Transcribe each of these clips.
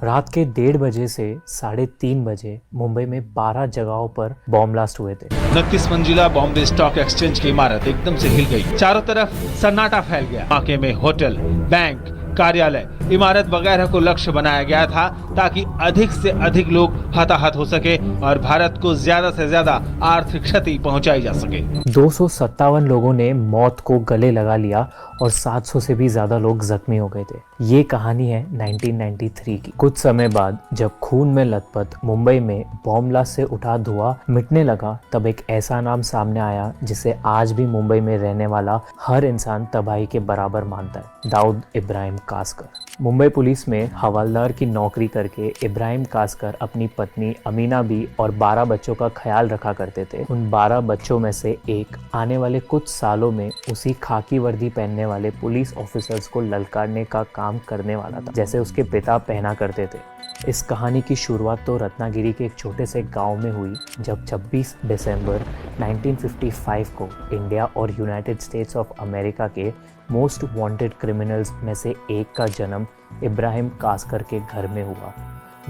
रात के 1:30 से 3:30 बजे मुंबई में 12 जगहों पर बॉम्ब ब्लास्ट हुए थे। 29 मंजिला बॉम्बे स्टॉक एक्सचेंज की इमारत एकदम से हिल गई। चारों तरफ सन्नाटा फैल गया। धमाके में होटल, बैंक, कार्यालय, इमारत वगैरह को लक्ष्य बनाया गया था ताकि अधिक से अधिक लोग हताहत हो सके और भारत को ज्यादा से ज्यादा आर्थिक क्षति पहुंचाई जा सके। 257 लोगों ने मौत को गले लगा लिया और 700 से भी ज्यादा लोग जख्मी हो गए थे। ये कहानी है 1993 की। कुछ समय बाद जब खून में लथपथ मुंबई में बॉम्ब ब्लास्ट से उठा धुआं मिटने लगा, तब एक ऐसा नाम सामने आया जिसे आज भी मुंबई में रहने वाला हर इंसान तबाही के बराबर मानता है। दाऊद इब्राहिम कासकर। मुंबई पुलिस में हवलदार की नौकरी करके इब्राहिम कासकर अपनी पत्नी अमीना बी और 12 बच्चों का ख्याल रखा करते थे। उन 12 बच्चों में से एक आने वाले कुछ सालों में उसी खाकी वर्दी पहनने वाले पुलिस ऑफिसर्स को ललकारने का काम करने वाला था, जैसे उसके पिता पहना करते थे। इस कहानी की शुरुआत तो रत्नागिरी के एक छोटे से गांव में हुई, जब 26 दिसंबर 1955 को इंडिया और यूनाइटेड स्टेट्स ऑफ अमेरिका के मोस्ट वांटेड क्रिमिनल्स में से एक का जन्म इब्राहिम कासकर के घर में हुआ।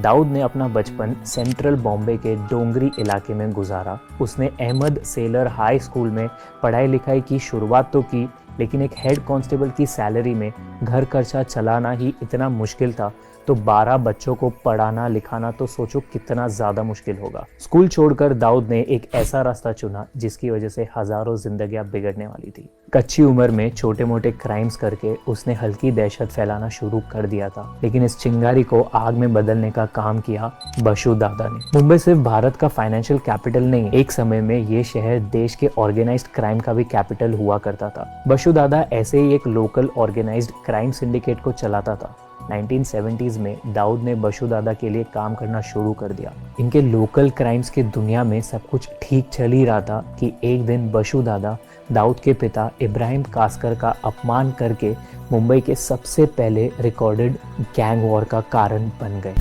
दाऊद ने अपना बचपन सेंट्रल बॉम्बे के डोंगरी इलाके में गुजारा। उसने अहमद सेलर हाई स्कूल में पढ़ाई लिखाई की शुरुआत तो की, लेकिन एक हेड कांस्टेबल की सैलरी में घर खर्चा चलाना ही इतना मुश्किल था, तो 12 बच्चों को पढ़ाना लिखाना तो सोचो कितना ज़्यादा मुश्किल होगा। स्कूल छोड़कर दाऊद ने एक ऐसा रास्ता चुना जिसकी वजह से हज़ारों जिंदगियां बिगड़ने वाली थी। कच्ची उम्र में छोटे मोटे क्राइम्स करके उसने हल्की दहशत फैलाना शुरू कर दिया था, लेकिन इस चिंगारी को आग में बदलने का काम किया बशु दादा ने। मुंबई सिर्फ भारत का फाइनेंशियल कैपिटल नहीं, एक समय में ये शहर देश के ऑर्गेनाइज्ड क्राइम का भी कैपिटल हुआ करता था। बशु दादा ऐसे ही एक लोकल ऑर्गेनाइज्ड क्राइम सिंडिकेट को चलाता था। 1970s में दाऊद ने बशु दादा के लिए काम करना शुरू कर दिया। इनके लोकल क्राइम्स की दुनिया में सब कुछ ठीक चल ही रहा था कि एक दिन बशु दादा दाऊद के पिता इब्राहिम कासकर का अपमान करके मुंबई के सबसे पहले रिकॉर्डेड गैंग वॉर का कारण बन गए।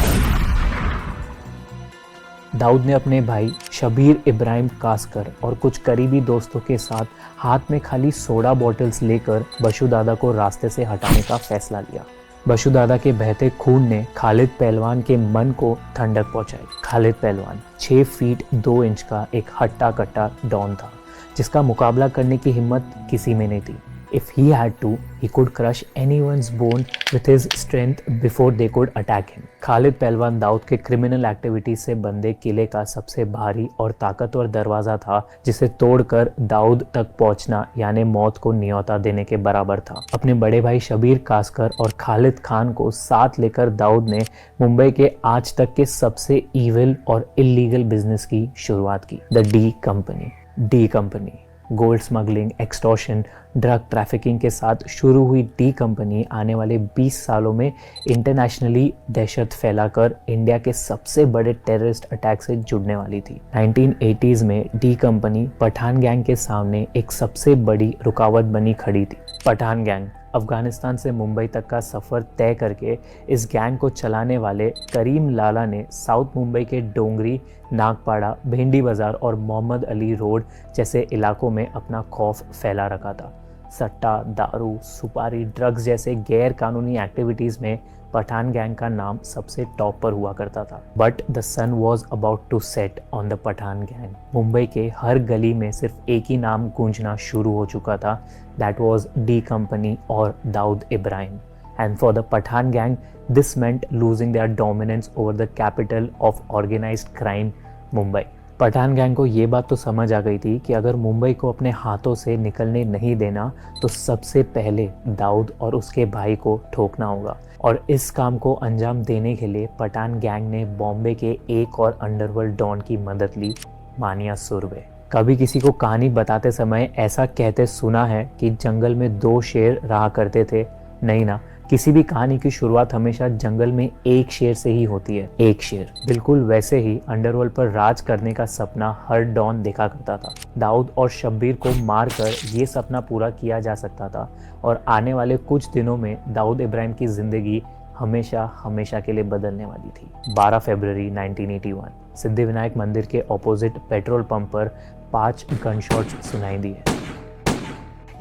दाऊद ने अपने भाई शबीर इब्राहिम कासकर और कुछ करीबी दोस्तों के साथ हाथ में खाली सोडा बॉटल्स लेकर बशु दादा को रास्ते से हटाने का फैसला लिया। बशु दादा के बहते खून ने खालिद पहलवान के मन को ठंडक पहुंचाई। खालिद पहलवान 6 फीट 2 इंच का एक हट्टा कट्टा डॉन था, जिसका मुकाबला करने की हिम्मत किसी में नहीं थी। If he had to, he could crush anyone's bone with his strength before they could attack him. Khalid पहलवान दाऊद के क्रिमिनल एक्टिविटीज से बंधे किले का सबसे भारी और ताकतवर दरवाजा था, जिसे तोड़कर दाऊद तक पहुंचना यानी मौत को न्योता देने के बराबर था। अपने बड़े भाई शबीर कासकर और खालिद खान को साथ लेकर दाऊद ने मुंबई के आज तक के सबसे इविल और इलीगल बिजनेस की शुरुआत की, the D company. D company gold smuggling, extortion, drug trafficking के साथ शुरू हुई डी कंपनी आने वाले 20 सालों में इंटरनेशनली दहशत फैलाकर इंडिया के सबसे बड़े टेररिस्ट अटैक से जुड़ने वाली थी। 1980s में डी कंपनी पठान गैंग के सामने एक सबसे बड़ी रुकावट बनी खड़ी थी। पठान गैंग अफगानिस्तान से मुंबई तक का सफ़र तय करके इस गैंग को चलाने वाले करीम लाला ने साउथ मुंबई के डोंगरी, नागपाड़ा, भेंडी बाजार और मोहम्मद अली रोड जैसे इलाकों में अपना खौफ फैला रखा था। सट्टा, दारू, सुपारी, ड्रग्स जैसे गैर कानूनी एक्टिविटीज़ में पठान गैंग का नाम सबसे टॉप पर हुआ करता था। But the son was about to set on the Pathan gang. Mumbai के हर गली में सिर्फ एक ही नाम गूंजना शुरू हो चुका था, दैट वॉज डी कंपनी और Dawood Ibrahim. And for the Pathan gang, this meant losing their dominance over the capital of organized crime, Mumbai. Pathan gang को ये बात तो समझ आ गई थी कि अगर मुंबई को अपने हाथों से निकलने नहीं देना तो सबसे पहले दाऊद और उसके भाई को ठोकना होगा। और इस काम को अंजाम देने के लिए पठान गैंग ने बॉम्बे के एक और अंडरवर्ल्ड डॉन की मदद ली, मानिया सुरवे। कभी किसी को कहानी बताते समय ऐसा कहते सुना है कि जंगल में 2 शेर रहा करते थे? नहीं ना, किसी भी कहानी की शुरुआत हमेशा जंगल में एक शेर से ही होती है, एक शेर। बिल्कुल वैसे ही अंडरवर्ल्ड पर राज करने का सपना हर डॉन देखा करता था। दाऊद और शब्बीर को मारकर ये सपना पूरा किया जा सकता था और आने वाले कुछ दिनों में दाऊद इब्राहिम की जिंदगी हमेशा हमेशा के लिए बदलने वाली थी। 12 फरवरी 1981 सिद्धिविनायक मंदिर के ऑपोजिट पेट्रोल पंप पर 5 गन शॉट्स सुनाई दिए।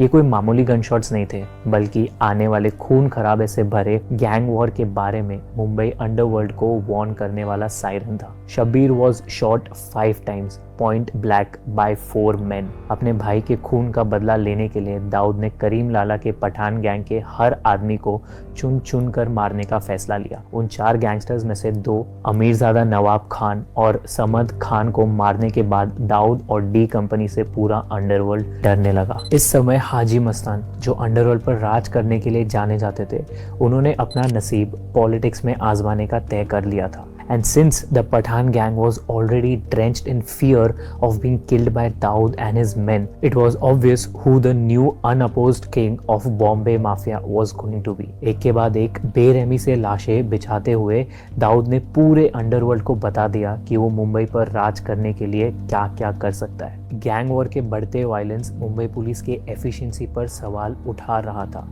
ये कोई मामूली गन शॉट्स नहीं थे, बल्कि आने वाले खून खराबे से भरे गैंग वॉर के बारे में मुंबई अंडरवर्ल्ड को वार्न करने वाला सायरन था। Shabbir was shot 5 times point blank by 4 men. अपने भाई के खून का बदला लेने के लिए दाऊद ने करीम लाला के पठान गैंग के हर आदमी को चुन चुन कर मारने का फैसला लिया। उन 4 गैंगस्टर्स में से 2 अमीरजादा नवाब खान और समद खान को मारने के बाद दाऊद और डी कंपनी से पूरा अंडरवर्ल्ड डरने लगा। इस समय हाजी मस्तान, जो अंडरवर्ल्ड पर राज करने के लिए जाने जाते थे, उन्होंने अपना नसीब पॉलिटिक्स में आजमाने का तय कर लिया था। And since the Pathan gang was already drenched in fear of being killed by Dawood and his men, it was obvious who the new unopposed king of Bombay Mafia was going to be. एक के बाद एक बेरहमी से लाशें बिछाते हुए दाऊद ने पूरे अंडरवर्ल्ड को बता दिया कि वो मुंबई पर राज करने के लिए क्या क्या कर सकता है। गैंग वॉर के बढ़ते वायलेंस मुंबई पुलिस के एफिशिएंसी पर सवाल उठा रहा था।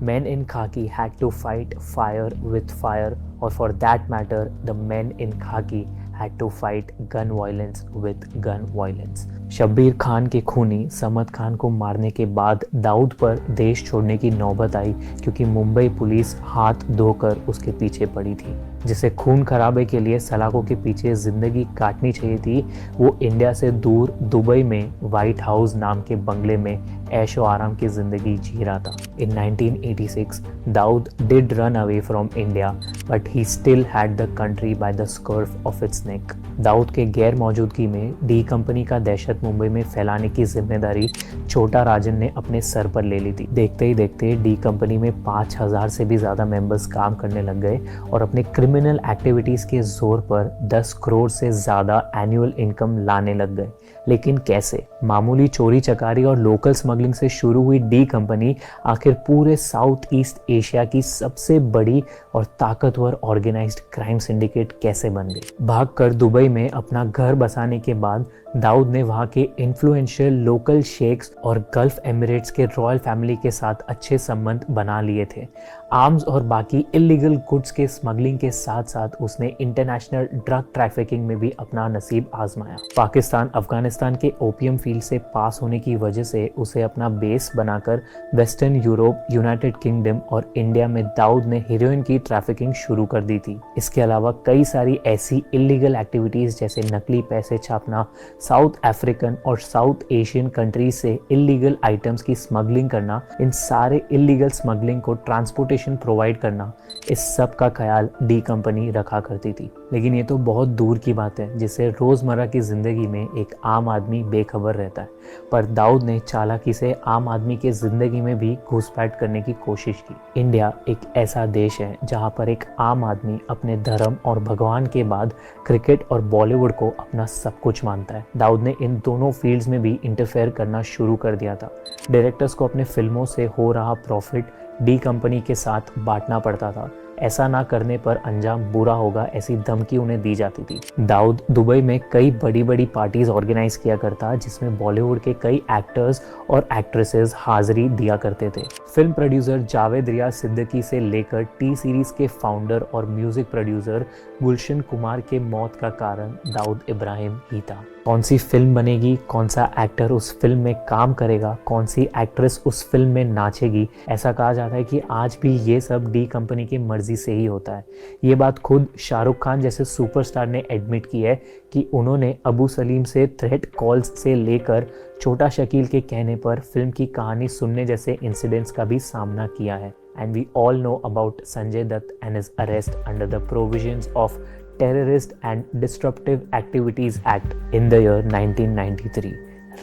Men in khaki had to fight fire with fire, or for that matter, the men in khaki had to fight gun violence with gun violence. Shabbir Khan के खूनी समद खान को मारने के बाद दाऊद पर देश छोड़ने की नौबत आई, क्योंकि मुंबई पुलिस हाथ धोकर उसके पीछे पड़ी थी। जिसे खून खराबे के लिए सलाखों के पीछे जिंदगी काटनी चाहिए थी, वो इंडिया से दूर दुबई में व्हाइट हाउस नाम के बंगले में ऐशो आराम की जिंदगी जी रहा था। In 1986, Dawood did run away from India, but he still had the country by the scruff of its neck. Dawood के गैर मौजूदगी में डी कंपनी का दहशत मुंबई में फैलाने की जिम्मेदारी छोटा राजन ने अपने सर पर ले ली थी। देखते ही देखते डी कंपनी में 5000 से भी ज्यादा मेंबर्स काम करने लग गए और अपने क्रिमिनल एक्टिविटीज के जोर पर 10 करोड़ से ज्यादा एनुअल इनकम लाने लग गए। लेकिन कैसे? मामूली चोरी चकारी और लोकल स्मगलिंग से शुरू हुई डी कंपनी आखिर पूरे साउथ ईस्ट एशिया की सबसे बड़ी और ताकतवर ऑर्गेनाइज्ड क्राइम सिंडिकेट कैसे बन गई? भागकर दुबई में अपना घर बसाने के बाद दाऊद ने वहां के इन्फ्लुएंशियल लोकल शेख्स और गल्फ एमिरेट्स के रॉयल फैमिली के साथ अच्छे संबंध बना लिए थे। आर्म्स और बाकी इलीगल गुड्स के स्मगलिंग के साथ साथ उसने इंटरनेशनल ड्रग ट्रैफिकिंग में भी अपना नसीब आजमाया। पाकिस्तान अफगानिस्तान के ओपियम फील्ड से पास होने की वजह से उसे अपना बेस बनाकर वेस्टर्न यूरोप, यूनाइटेड किंगडम और इंडिया में दाऊद ने हीरोइन की ट्रैफिकिंग शुरू कर दी थी। इसके अलावा कई सारी ऐसी इलीगल एक्टिविटीज जैसे नकली पैसे छापना, साउथ अफ्रीकन और साउथ एशियन कंट्रीज से इलीगल आइटम्स की स्मगलिंग करना, इन सारे इलीगल स्मगलिंग को ट्रांसपोर्टेशन प्रोवाइड करना, इस सब का ख्याल डी कंपनी रखा करती थी। लेकिन ये तो बहुत दूर की बात है जिससे रोजमर्रा की जिंदगी में एक आम आदमी बेखबर रहता है। पर दाऊद ने चालाकी से आम आदमी के जिंदगी में भी घुसपैठ करने की कोशिश की। इंडिया एक ऐसा देश है जहाँ पर एक आम आदमी अपने धर्म और भगवान के बाद क्रिकेट और बॉलीवुड को अपना सब कुछ मानता है। दाऊद ने इन दोनों फील्ड्स में भी इंटरफेयर करना शुरू कर दिया था। डायरेक्टर्स को अपने फिल्मों से हो रहा प्रॉफिट डी कंपनी के साथ बांटना पड़ता था। ऐसा ना करने पर अंजाम बुरा होगा, ऐसी धमकी उन्हें दी जाती थी। दाऊद दुबई में कई बड़ी बड़ी पार्टीज ऑर्गेनाइज किया करता, जिसमें बॉलीवुड के कई एक्टर्स और एक्ट्रेसेस हाजिरी दिया करते थे। फिल्म प्रोड्यूसर जावेद रियाज सिद्दीकी से लेकर टी सीरीज के फाउंडर और म्यूजिक प्रोड्यूसर गुलशन कुमार के मौत का कारण दाऊद इब्राहिम ही था। कौन सी फिल्म बनेगी, कौन सा एक्टर उस फिल्म में काम करेगा, कौन सी एक्ट्रेस उस फिल्म में नाचेगी, ऐसा कहा जाता है कि आज भी ये सब डी कंपनी की मर्जी से ही होता है। ये बात खुद शाहरुख खान जैसे सुपरस्टार ने एडमिट की है कि उन्होंने अबू सलीम से थ्रेट कॉल्स से लेकर छोटा शकील के कहने पर फिल्म की कहानी सुनने जैसे इंसिडेंट्स का भी सामना किया है। And we all know about Sanjay Dutt and his arrest under the provisions of Terrorist and Disruptive Activities Act in the year 1993,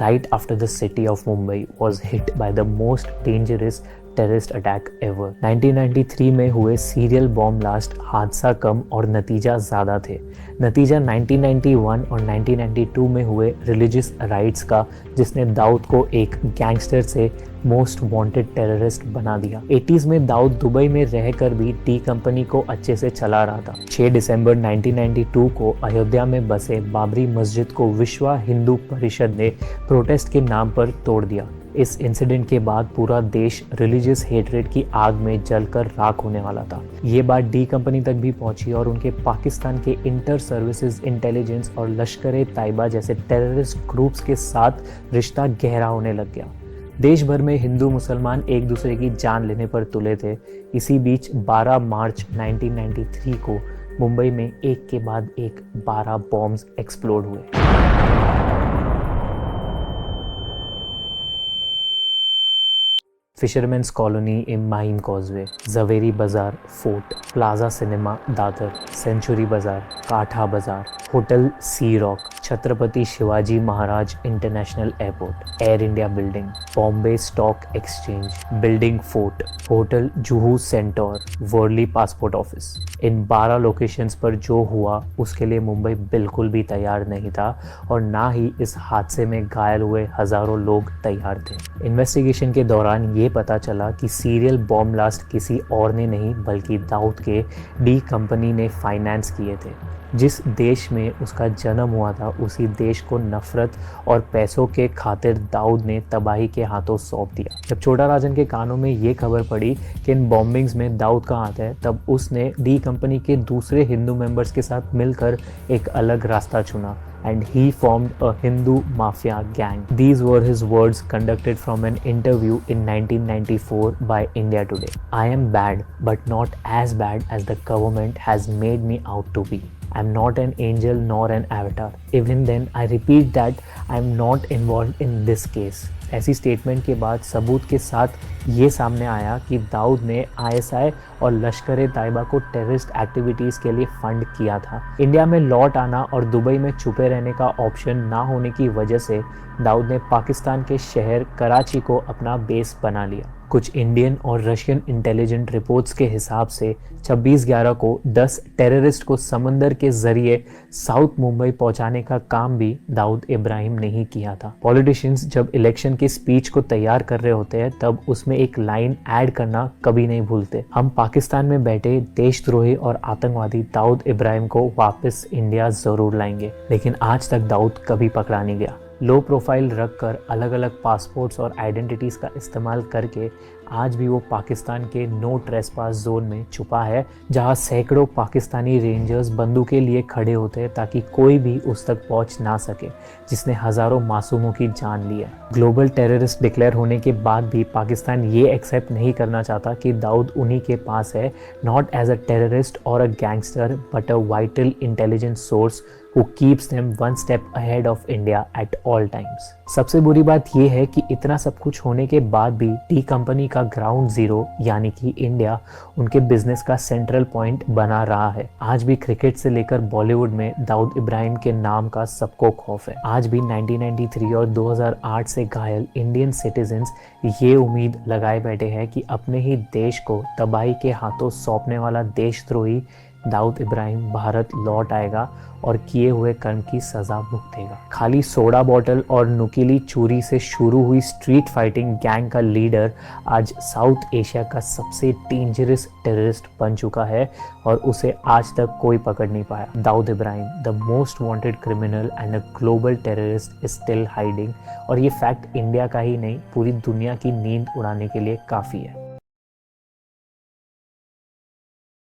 right after the city of Mumbai was hit by the most dangerous terrorist attack ever. 1993 में हुए serial bomb blast हादसा कम और नतीजा ज़्यादा थे। नतीजा 1991 और 1992 में हुए रिलीजियस राइट्स का, जिसने दाऊद को एक गैंगस्टर से मोस्ट वांटेड टेररिस्ट बना दिया। 80s में दाऊद दुबई में रहकर भी टी कंपनी को अच्छे से चला रहा था। 6 दिसंबर 1992 को अयोध्या में बसे बाबरी मस्जिद को विश्व हिंदू परिषद ने प्रोटेस्ट के नाम पर तोड़ दिया। इस इंसिडेंट के बाद पूरा देश रिलीजियस हेट्रेड की आग में जलकर राख होने वाला था। ये बात डी कंपनी तक भी पहुंची और उनके पाकिस्तान के इंटर सर्विसेज इंटेलिजेंस और लश्कर-ए-तैयबा जैसे टेररिस्ट ग्रुप्स के साथ रिश्ता गहरा होने लग गया। देश भर में हिंदू मुसलमान एक दूसरे की जान लेने पर तुले थे। इसी बीच 12 मार्च 1993 को मुंबई में एक के बाद एक 12 बॉम्ब्स एक्सप्लोड हुए। Fishermen's colony Mahim causeway, Zaveri Bazaar Fort, Plaza Cinema Dadar, Century Bazaar, Katha Bazaar, hotel Sea Rock, Chhatrapati Shivaji Maharaj international airport, Air India building, Bombay stock exchange, building Fort, hotel Juhu Centaur, Worli passport office. इन 12 लोकेशंस पर जो हुआ उसके लिए मुंबई बिल्कुल भी तैयार नहीं था और ना ही इस हादसे में घायल हुए हजारों लोग तैयार थे। इन्वेस्टिगेशन के दौरान ये पता चला कि सीरियल बॉम्ब ब्लास्ट किसी और ने नहीं बल्कि दाऊद के डी कंपनी ने फाइनेंस किए थे। जिस देश में उसका जन्म हुआ था उसी देश को नफरत और पैसों के खातिर दाऊद ने तबाही के हाथों सौंप दिया। जब छोटा राजन के कानों में ये खबर पड़ी कि इन बॉम्बिंग्स में दाऊद का हाथ है, तब उसने डी कंपनी के दूसरे हिंदू मेंबर्स के साथ मिलकर एक अलग रास्ता चुना and he formed a Hindu mafia gang. These were his words conducted from an interview in 1994 by India Today. I am bad, but not as bad as the government has made me out to be. I'm not an angel nor an avatar. Even then, I repeat that I'm not involved in this case. ऐसी statement के बाद सबूत के साथ ये सामने आया कि दाऊद ने आईएसआई और लश्कर तैयबा को टेररिस्ट एक्टिविटीज़ के लिए फंड किया था। इंडिया में लौट आना और दुबई में छुपे रहने का ऑप्शन ना होने की वजह से दाऊद ने पाकिस्तान के शहर कराची को अपना बेस बना लिया। कुछ इंडियन और रशियन इंटेलिजेंट रिपोर्ट्स के हिसाब से 26/11 को 10 टेररिस्ट को समंदर के जरिए साउथ मुंबई पहुंचाने का काम भी दाऊद इब्राहिम ने ही किया था। पॉलिटिशियंस जब इलेक्शन की स्पीच को तैयार कर रहे होते हैं तब उसमें एक लाइन ऐड करना कभी नहीं भूलते, हम पाकिस्तान में बैठे देशद्रोही और आतंकवादी दाऊद इब्राहिम को वापस इंडिया जरूर लाएंगे। लेकिन आज तक दाऊद कभी पकड़ा नहीं गया। लो प्रोफाइल रखकर अलग अलग पासपोर्ट्स और आइडेंटिटीज़ का इस्तेमाल करके आज भी वो पाकिस्तान के नो ट्रेसपास जोन में छुपा है, जहां सैकड़ों पाकिस्तानी रेंजर्स बंदूकें लिए खड़े होते हैं ताकि कोई भी उस तक पहुंच ना सके, जिसने हज़ारों मासूमों की जान ली है। ग्लोबल टेररिस्ट डिक्लेयर होने के बाद भी पाकिस्तान ये एक्सेप्ट नहीं करना चाहता कि दाऊद उन्हीं के पास है, नॉट एज अ टेररिस्ट और a gangster but a vital intelligence source who keeps them one step ahead of India at all times. सबसे बुरी बात यह है कि इतना सब कुछ होने के बाद भी टी कंपनी का ग्राउंड जीरो यानी कि इंडिया उनके बिजनेस का सेंट्रल पॉइंट बना रहा है। आज भी क्रिकेट से लेकर बॉलीवुड में दाऊद इब्राहिम के नाम का सबको खौफ है। आज भी 1993 और 2008 से घायल इंडियन सिटीजन्स ये उम्मीद लगाए बैठे हैं कि अपने ही देश को तबाही के हाथों सौंपने वाला देशद्रोही दाऊद इब्राहिम भारत लौट आएगा और किए हुए कर्म की सजा भुगतेगा। खाली सोडा बॉटल और नुकीली चूरी से शुरू हुई स्ट्रीट फाइटिंग गैंग का लीडर आज साउथ एशिया का सबसे डेंजरस टेररिस्ट बन चुका है और उसे आज तक कोई पकड़ नहीं पाया। Dawood Ibrahim, the most wanted criminal and a global terrorist, is still hiding. और ये फैक्ट इंडिया का ही नहीं पूरी दुनिया की नींद उड़ाने के लिए काफ़ी है।